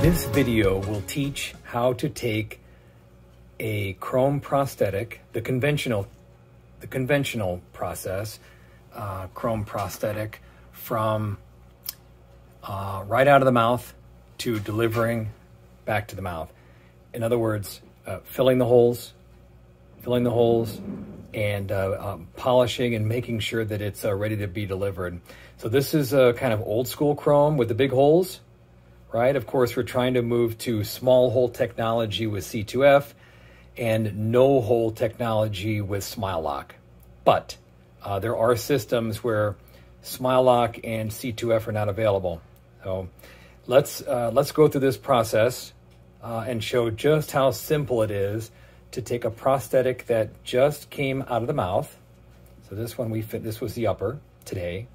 This video will teach how to take a chrome prosthetic, the conventional process, chrome prosthetic, from right out of the mouth to delivering back to the mouth. In other words, filling the holes, and polishing and making sure that it's ready to be delivered. So this is a kind of old school chrome with the big holes, right? Of course, we're trying to move to small hole technology with C2F and no hole technology with SMILE lock. But there are systems where SMILE lock and C2F are not available. So let's go through this process and show just how simple it is to take a prosthetic that just came out of the mouth. So this one this was the upper today,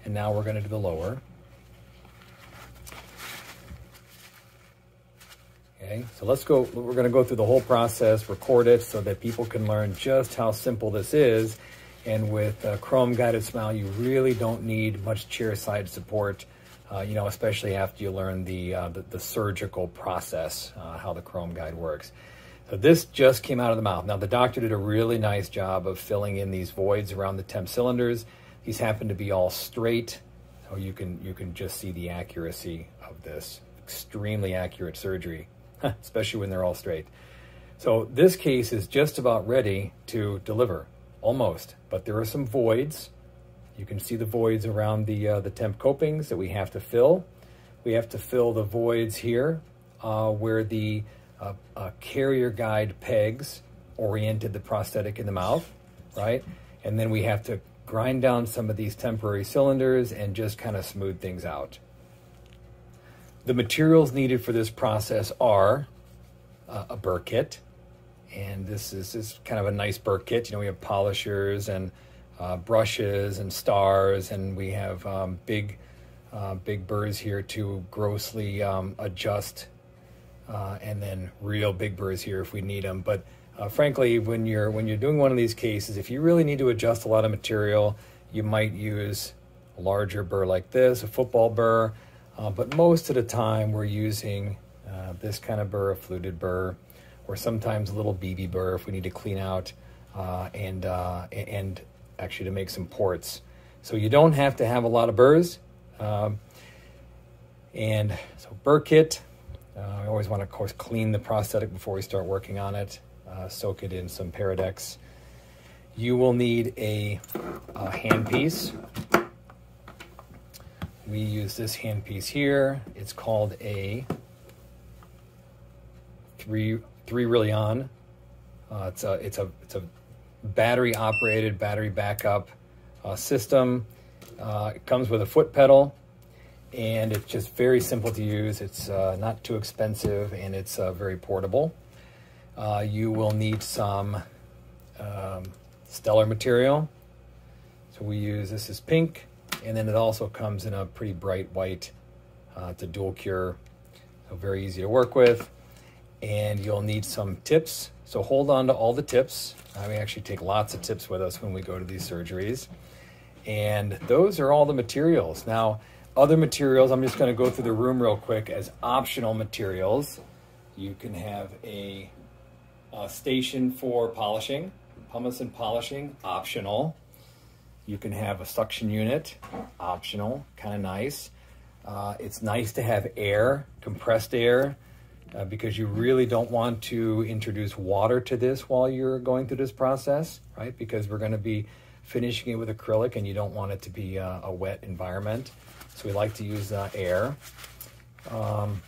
and now we're going to do the lower. Okay, so let's go. We're going to go through the whole process, record it so that people can learn just how simple this is. And with Chrome GuidedSMILE, you really don't need much chair side support, you know, especially after you learn the surgical process, how the Chrome Guide works. So this just came out of the mouth. Now the doctor did a really nice job of filling in these voids around the temp cylinders. These happen to be all straight, so you can just see the accuracy of this. Extremely accurate surgery, especially when they're all straight. So this case is just about ready to deliver, almost, but there are some voids. You can see the voids around the temp copings that we have to fill. We have to fill the voids here where the carrier guide pegs oriented the prosthetic in the mouth, right? And then we have to grind down some of these temporary cylinders and just kind of smooth things out. The materials needed for this process are a burr kit, and this is kind of a nice burr kit. You know, we have polishers and brushes and stars, and we have big burrs here to grossly adjust, and then real big burrs here if we need them. But frankly, when you're doing one of these cases, if you really need to adjust a lot of material, you might use a larger burr like this, a football burr. But most of the time we're using this kind of burr, a fluted burr, or sometimes a little BB burr if we need to clean out and actually to make some ports. So you don't have to have a lot of burrs. And so burr kit, I always want to, of course, clean the prosthetic before we start working on it. Soak it in some Paradex. You will need a handpiece. We use this handpiece here. It's called a three really on. It's a battery operated, battery backup system. It comes with a foot pedal, and it's just very simple to use. It's not too expensive, and it's very portable. You will need some stellar material. So we use, this is pink, and then it also comes in a pretty bright white to dual cure, so very easy to work with. And you'll need some tips, so hold on to all the tips. We actually take lots of tips with us when we go to these surgeries. And those are all the materials. Now, other materials, I'm just going to go through the room real quick as optional materials. You can have a station for polishing, pumice and polishing, optional. You can have a suction unit, optional, kind of nice. It's nice to have air, compressed air, because you really don't want to introduce water to this while you're going through this process, right? Because we're going to be finishing it with acrylic, and you don't want it to be a wet environment. So we like to use air. And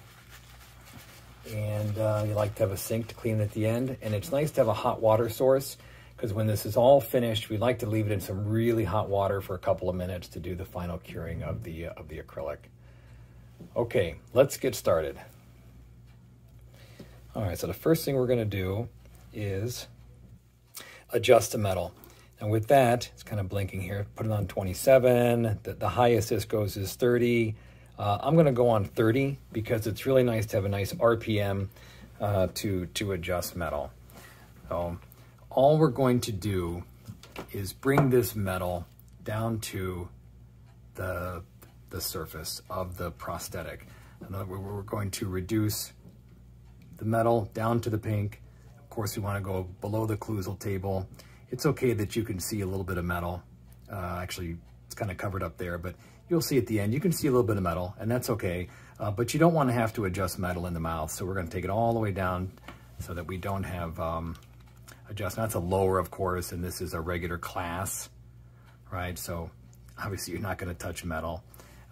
you like to have a sink to clean at the end. And it's nice to have a hot water source, because when this is all finished, we like to leave it in some really hot water for a couple of minutes to do the final curing of the acrylic. Okay, let's get started. All right, so the first thing we're going to do is adjust the metal. And with that, it's kind of blinking here, put it on 27. The highest this goes is 30. I'm going to go on 30 because it's really nice to have a nice RPM to adjust metal. So all we're going to do is bring this metal down to the surface of the prosthetic. We're going to reduce the metal down to the pink. Of course, we want to go below the occlusal table. It's okay that you can see a little bit of metal. Actually, it's kind of covered up there, but you'll see at the end, you can see a little bit of metal, and that's okay. But you don't want to have to adjust metal in the mouth. So we're going to take it all the way down so that we don't have adjustment. That's a lower, of course, and this is a regular class, right? So obviously you're not going to touch metal.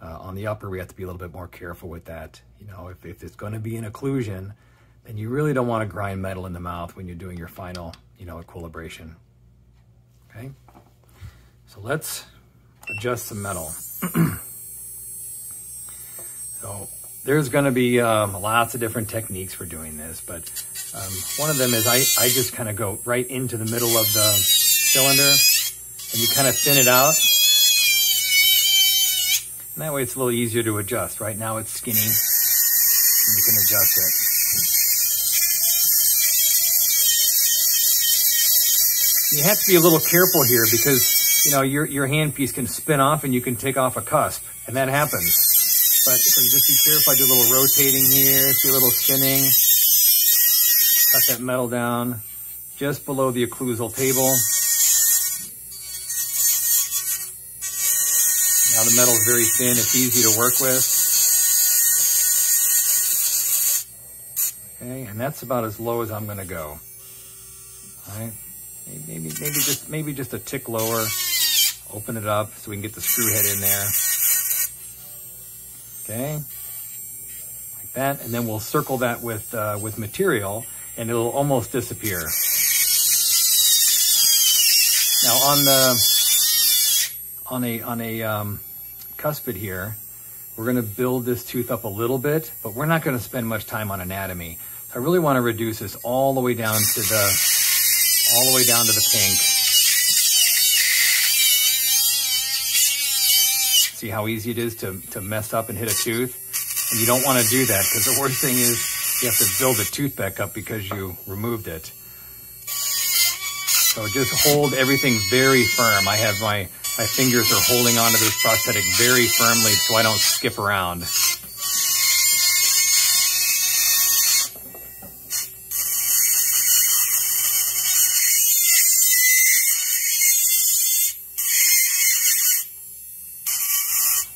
On the upper, we have to be a little bit more careful with that. You know, if it's going to be an occlusion, then you really don't want to grind metal in the mouth when you're doing your final, you know, equilibration. Okay, so let's adjust some metal. So there's going to be lots of different techniques for doing this, but one of them is I just kind of go right into the middle of the cylinder, and you kind of thin it out. And that way it's a little easier to adjust. Right now it's skinny, and you can adjust it. You have to be a little careful here because, you know, your handpiece can spin off and you can take off a cusp, and that happens. But so you just be careful. I do a little rotating here, see a little spinning. Cut that metal down just below the occlusal table. Now the metal is very thin, it's easy to work with. Okay, and that's about as low as I'm gonna go. All right, maybe just a tick lower. Open it up so we can get the screw head in there. Okay, like that, and then we'll circle that with material, and it'll almost disappear. Now on a cuspid here, we're going to build this tooth up a little bit, but we're not going to spend much time on anatomy. So I really want to reduce this all the way down to the pink. See how easy it is to mess up and hit a tooth? And you don't want to do that, because the worst thing is you have to build the tooth back up because you removed it. So just hold everything very firm. I have my fingers are holding onto this prosthetic very firmly so I don't skip around.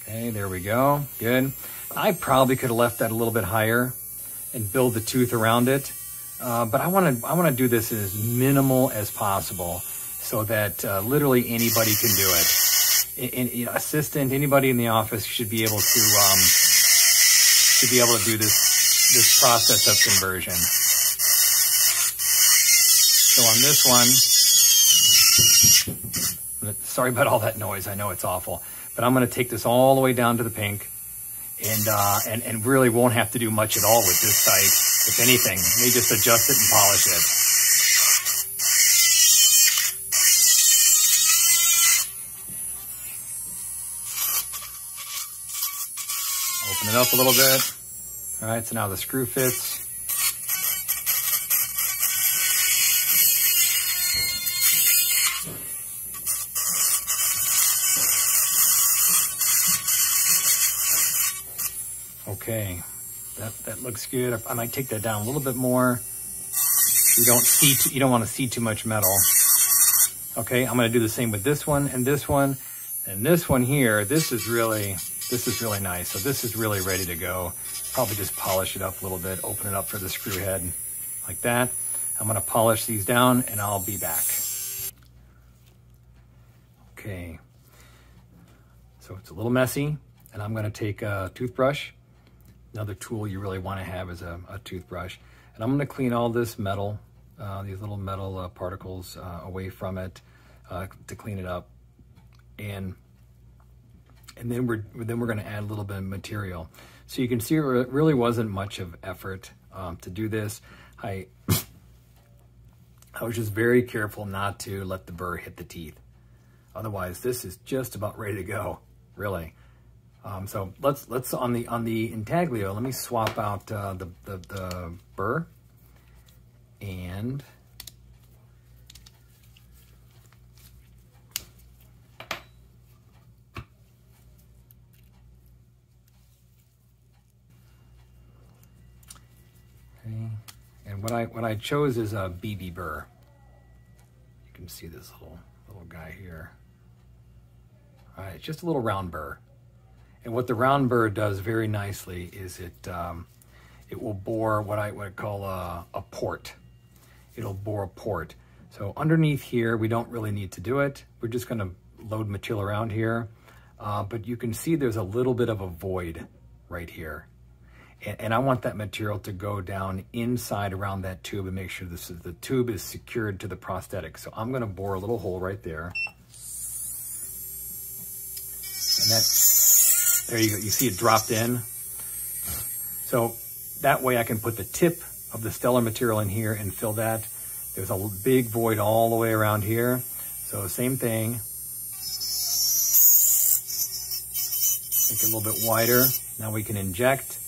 Okay, there we go. Good. I probably could have left that a little bit higher and build the tooth around it. But I want to do this as minimal as possible so that literally anybody can do it. You know, assistant, anybody in the office should be able to do this process of conversion. So on this one, sorry about all that noise. I know it's awful, but I'm going to take this all the way down to the pink, and really won't have to do much at all with this site. If anything, may just adjust it and polish it. Open it up a little bit. All right, so now the screw fits. Okay, that looks good. I might take that down a little bit more. You don't want to see too much metal. Okay, I'm going to do the same with this one and this one and this one here. This is really nice. So this is really ready to go. Probably just polish it up a little bit. Open it up for the screw head like that. I'm going to polish these down and I'll be back. Okay, so it's a little messy, and I'm going to take a toothbrush. Another tool you really want to have is a toothbrush. And I'm going to clean all this metal, these little metal particles away from it to clean it up. And then we're going to add a little bit of material. So you can see it really wasn't much of effort to do this. I was just very careful not to let the burr hit the teeth. Otherwise, this is just about ready to go, really. So let's on the intaglio, let me swap out the burr, and And what I chose is a BB burr. You can see this little guy here. All right, it's just a little round burr. And what the round burr does very nicely is it will bore what I would call a port. It'll bore a port. So underneath here, we don't really need to do it. We're just gonna load material around here. But you can see there's a little bit of a void right here. And I want that material to go down inside around that tube and make sure the tube is secured to the prosthetic. So I'm gonna bore a little hole right there. And there you go, you see it dropped in. So that way I can put the tip of the stellar material in here and fill that. There's a big void all the way around here. So same thing. Make it a little bit wider. Now we can inject,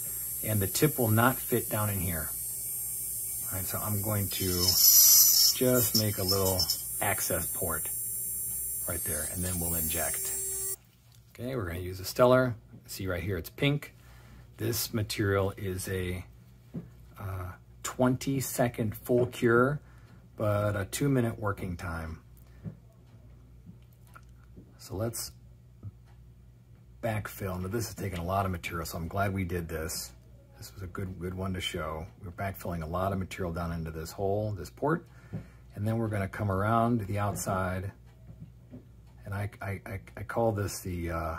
and the tip will not fit down in here. All right, so I'm going to just make a little access port right there, and then we'll inject. Okay, we're gonna use a stellar. See right here, it's pink. This material is a 20-second full cure, but a 2-minute working time. So let's backfill. Now this is taking a lot of material, so I'm glad we did this. This was a good one to show. We're backfilling a lot of material down into this hole, this port, and then we're gonna come around to the outside. And I call this the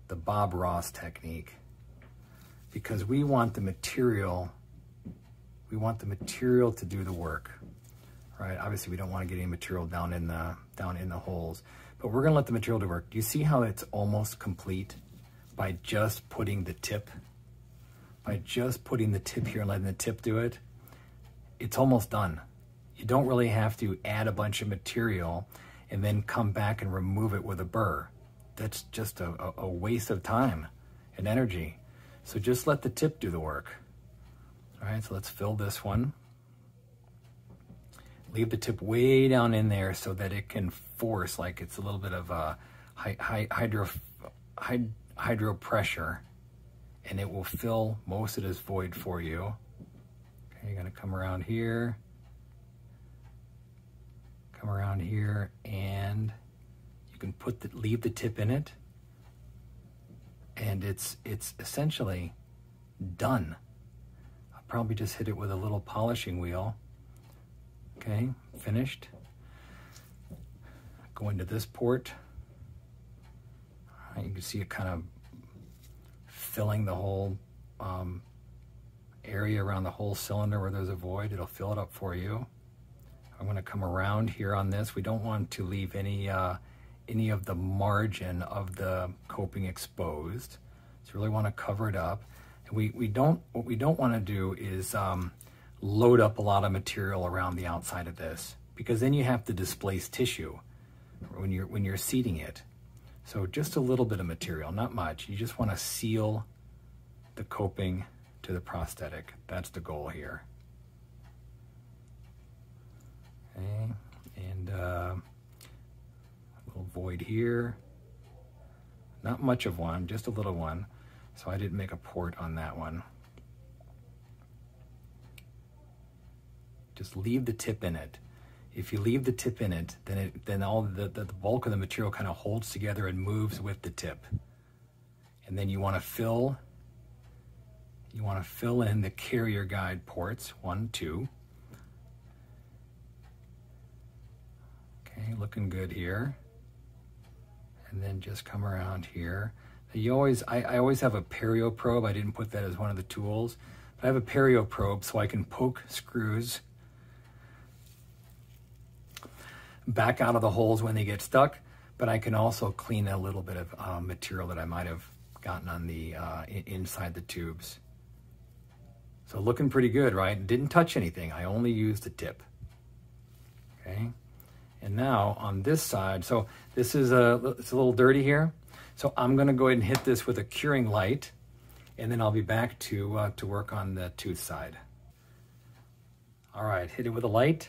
Bob Ross technique, because we want the material to do the work, right? Obviously we don't want to get any material down in the holes, but we're gonna let the material do work. Do you see how it's almost complete by just putting the tip? By just putting the tip here and letting the tip do it, it's almost done. You don't really have to add a bunch of material and then come back and remove it with a burr. That's just a waste of time and energy. So just let the tip do the work. All right, so let's fill this one. Leave the tip way down in there so that it can force, like it's a little bit of a hydro pressure, and it will fill most of this void for you. Okay, you're gonna come around here, and you can leave the tip in it, and it's essentially done. I'll probably just hit it with a little polishing wheel. Okay, finished. Go into this port. You can see it kind of filling the whole area around the whole cylinder where there's a void. It'll fill it up for you. I'm going to come around here on this. We don't want to leave any of the margin of the coping exposed. So you really want to cover it up. And what we don't want to do is load up a lot of material around the outside of this, because then you have to displace tissue when you're seating it. So just a little bit of material, not much. You just want to seal the coping to the prosthetic. That's the goal here. Okay, and a little void here. Not much of one, just a little one. So I didn't make a port on that one. Just leave the tip in it. If you leave the tip in it, then all the bulk of the material kind of holds together and moves with the tip. And then you want to fill in the carrier guide ports, 1, 2. Okay, looking good here. And then just come around here. I always have a perio probe. I didn't put that as one of the tools, but I have a perio probe so I can poke screws back out of the holes when they get stuck, but I can also clean a little bit of material that I might have gotten on the inside the tubes. So looking pretty good, right? Didn't touch anything. I only used the tip. Okay. And now on this side, so this is it's a little dirty here. So I'm going to go ahead and hit this with a curing light, and then I'll be back to work on the tooth side. All right, hit it with a light.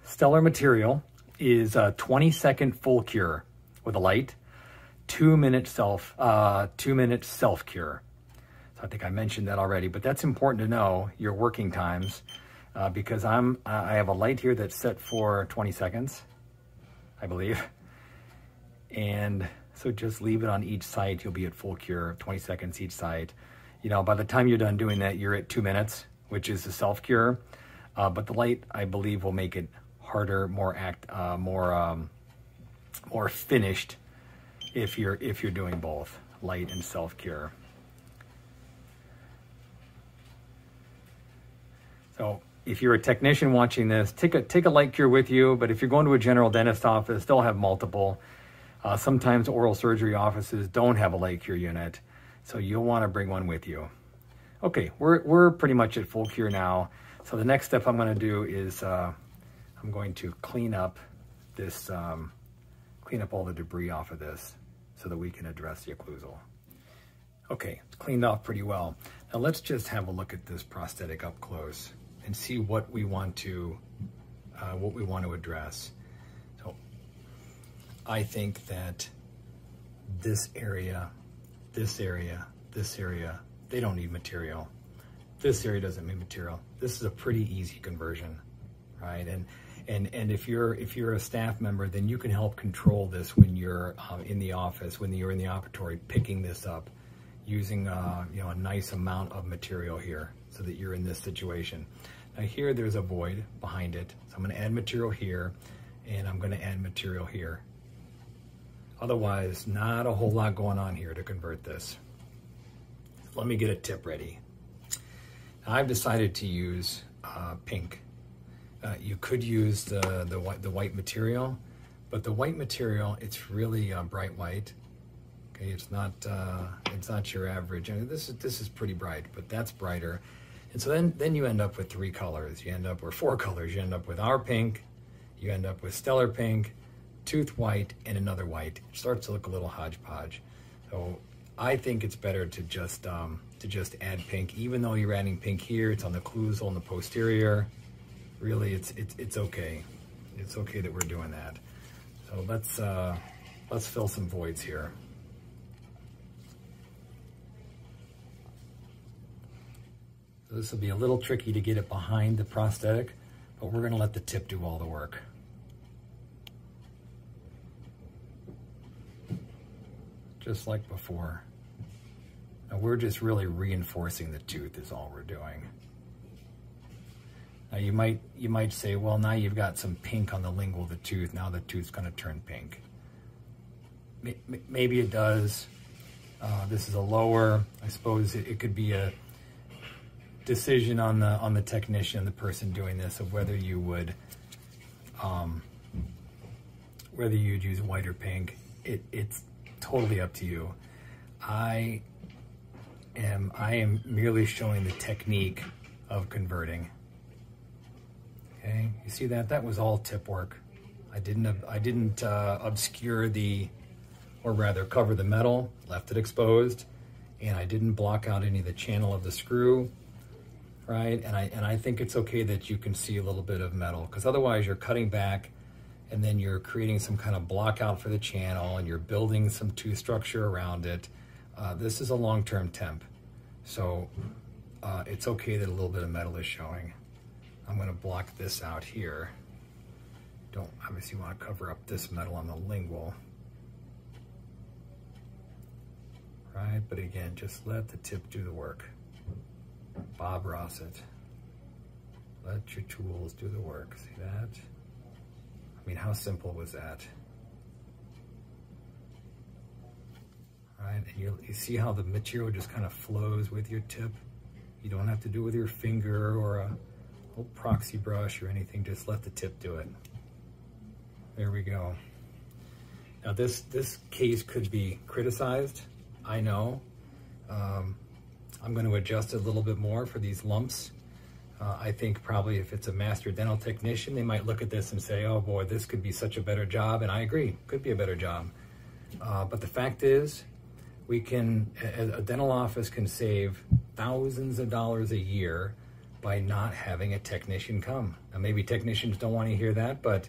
Stellar material is a 20-second full cure with a light, 2-minute self cure. So So I think I mentioned that already, but that's important to know, your working times, because I have a light here that's set for 20 seconds, I believe. And so just leave it on each site. You'll be at full cure, 20 seconds each site. You know, by the time you're done doing that, you're at 2 minutes, which is the self-cure. But the light, I believe, will make it harder, more finished if you're doing both light and self-cure. So if you're a technician watching this, take a light cure with you. But if you're going to a general dentist office, they'll have multiple. Sometimes oral surgery offices don't have a light cure unit, so you'll want to bring one with you. Okay, we're pretty much at full cure now. So the next step I'm going to do is I'm going to clean up this, clean up all the debris off of this so that we can address the occlusal. Okay, it's cleaned off pretty well. Now let's just have a look at this prosthetic up close and see what we want to address. So I think that this area, they don't need material. This area doesn't need material. This is a pretty easy conversion, right? And if you're a staff member, then you can help control this when you're in the office, when you're in the operatory, picking this up, using a nice amount of material here, so that you're in this situation. Now here, there's a void behind it, so I'm going to add material here, and I'm going to add material here. Otherwise, not a whole lot going on here to convert this. Let me get a tip ready. Now, I've decided to use pink. You could use the white material, but the white material, it's really bright white. Okay, it's not your average. I mean, this is pretty bright, but that's brighter. And so then you end up with 3 colors. You end up with 4 colors. You end up with our pink, you end up with stellar pink, tooth white, and another white. It starts to look a little hodgepodge. So I think it's better to just add pink. Even though you're adding pink here, it's on the occlusal and the posterior. Really, it's okay. It's okay that we're doing that. So let's fill some voids here. So this will be a little tricky to get it behind the prosthetic, but we're going to let the tip do all the work. Just like before. Now we're just really reinforcing the tooth is all we're doing. Now you might say, well, now you've got some pink on the lingual of the tooth. Now the tooth's going to turn pink. Maybe it does. This is a lower. I suppose it could be a decision on the technician, the person doing this, of whether you would whether you'd use white or pink. It's totally up to you. I am merely showing the technique of converting. Okay, you see that was all tip work. I didn't obscure or rather cover the metal, left it exposed, and I didn't block out any of the channel of the screw, right? And I think it's okay that you can see a little bit of metal, because otherwise you're cutting back and then you're creating some kind of block out for the channel and you're building some tooth structure around it. This is a long-term temp, so it's okay that a little bit of metal is showing. I'm going to block this out here. Don't obviously want to cover up this metal on the lingual, right? But again, just let the tip do the work. Bob Ross it. Let your tools do the work. See that? I mean, how simple was that? Right, and you see how the material just kind of flows with your tip? You don't have to do it with your finger or a little proxy brush or anything. Just let the tip do it. There we go. Now this case could be criticized, I know. I'm going to adjust it a little bit more for these lumps. I think probably if it's a master dental technician, they might look at this and say, oh boy, this could be such a better job. And I agree, could be a better job. But the fact is, a dental office can save thousands of dollars a year by not having a technician come. Now maybe technicians don't want to hear that, but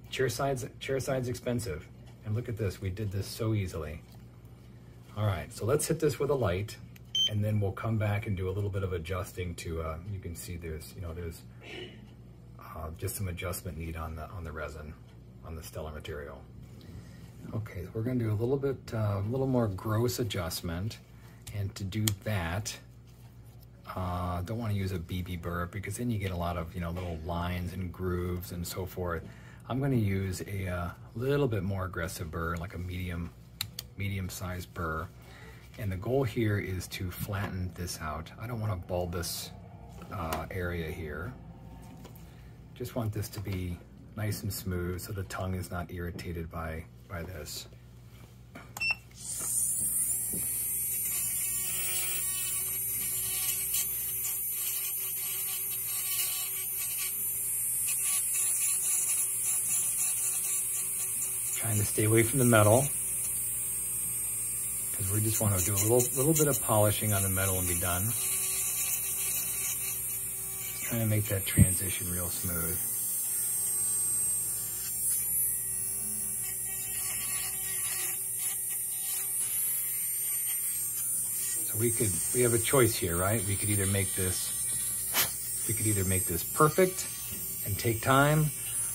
chairside's expensive. And look at this, we did this so easily. All right, so let's hit this with a light, and then we'll come back and do a little bit of adjusting to, you can see there's just some adjustment need on the resin, on the stellar material. Okay, we're gonna do a little more gross adjustment, and to do that, don't want to use a BB burr because then you get a lot of little lines and grooves and so forth. I'm going to use a little bit more aggressive burr, like a medium-sized burr, and the goal here is to flatten this out. I don't want to bulb this area here. Just want this to be nice and smooth so the tongue is not irritated by this. Trying to stay away from the metal because we just want to do a little bit of polishing on the metal and be done. Just trying to make that transition real smooth. So we have a choice here, right? We could either make this perfect and take time,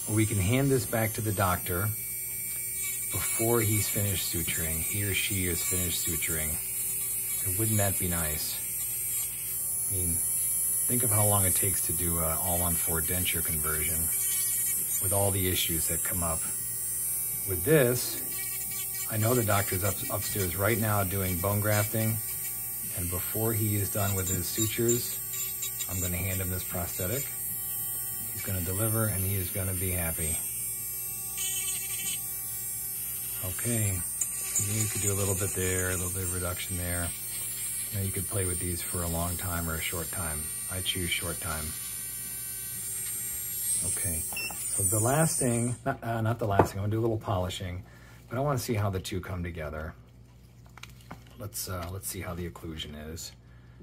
or we can hand this back to the doctor before he's finished suturing, he or she has finished suturing. And wouldn't that be nice? I mean, think of how long it takes to do an all-on-4 denture conversion with all the issues that come up. With this, I know the doctor's upstairs right now doing bone grafting, and before he is done with his sutures, I'm gonna hand him this prosthetic. He's gonna deliver and he is gonna be happy. Okay, you could do a little bit there, a little bit of reduction there. You could play with these for a long time or a short time. I choose short time. Okay, so the last thing, not the last thing, I'm gonna do a little polishing, but I wanna see how the two come together. Let's see how the occlusion is.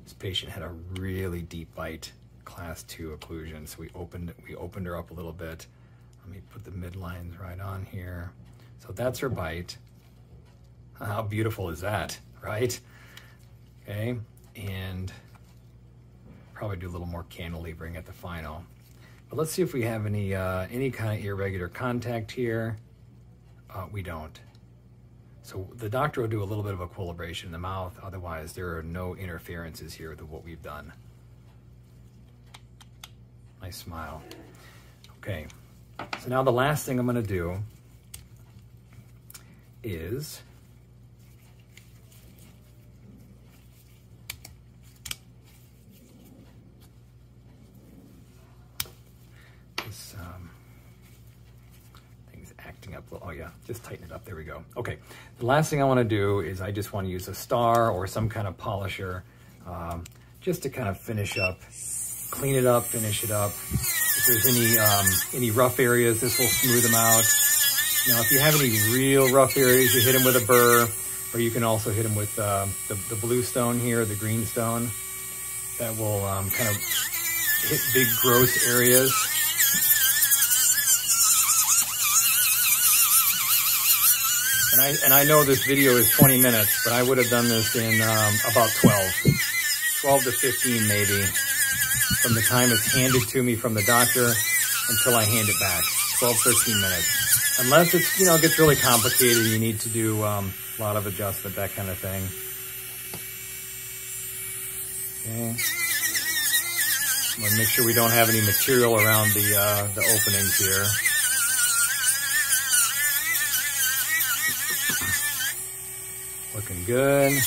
This patient had a really deep bite, class 2 occlusion, so we opened her up a little bit. Let me put the midlines right on here. So that's her bite. How beautiful is that, right? Okay, and probably do a little more cantilevering at the final. But let's see if we have any kind of irregular contact here. We don't. So the doctor will do a little bit of equilibration in the mouth. Otherwise, there are no interferences here with what we've done. Nice smile. Okay, so now the last thing I'm gonna do is this thing's acting up a little. Oh yeah, just tighten it up. There we go. Okay, the last thing I want to do is I just want to use a star or some kind of polisher just to kind of finish up, clean it up, finish it up. If there's any rough areas, this will smooth them out. Now, if you have any real rough areas, you hit them with a burr, or you can also hit them with the blue stone here, the green stone. That will kind of hit big, gross areas. And I know this video is 20 minutes, but I would have done this in about 12 to 15 maybe, from the time it's handed to me from the doctor until I hand it back, 12, 13 minutes. Unless it's, gets really complicated, you need to do a lot of adjustment, that kind of thing. Okay. I'm gonna make sure we don't have any material around the openings here. Looking good.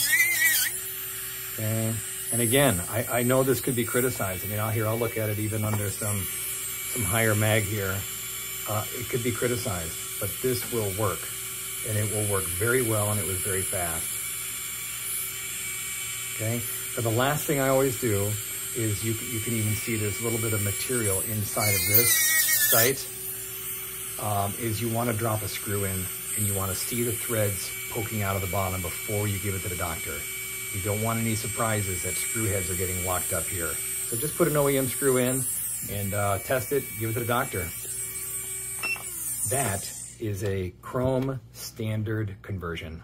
Okay. And again, I know this could be criticized. I mean, I'll look at it even under some higher mag here. It could be criticized, but this will work, and it will work very well, and it was very fast. Okay, so the last thing I always do is you can even see there's a little bit of material inside of this site, is you want to drop a screw in, and you want to see the threads poking out of the bottom before you give it to the doctor. You don't want any surprises that screw heads are getting locked up here. So just put an OEM screw in and test it, give it to the doctor. That is a chrome standard conversion.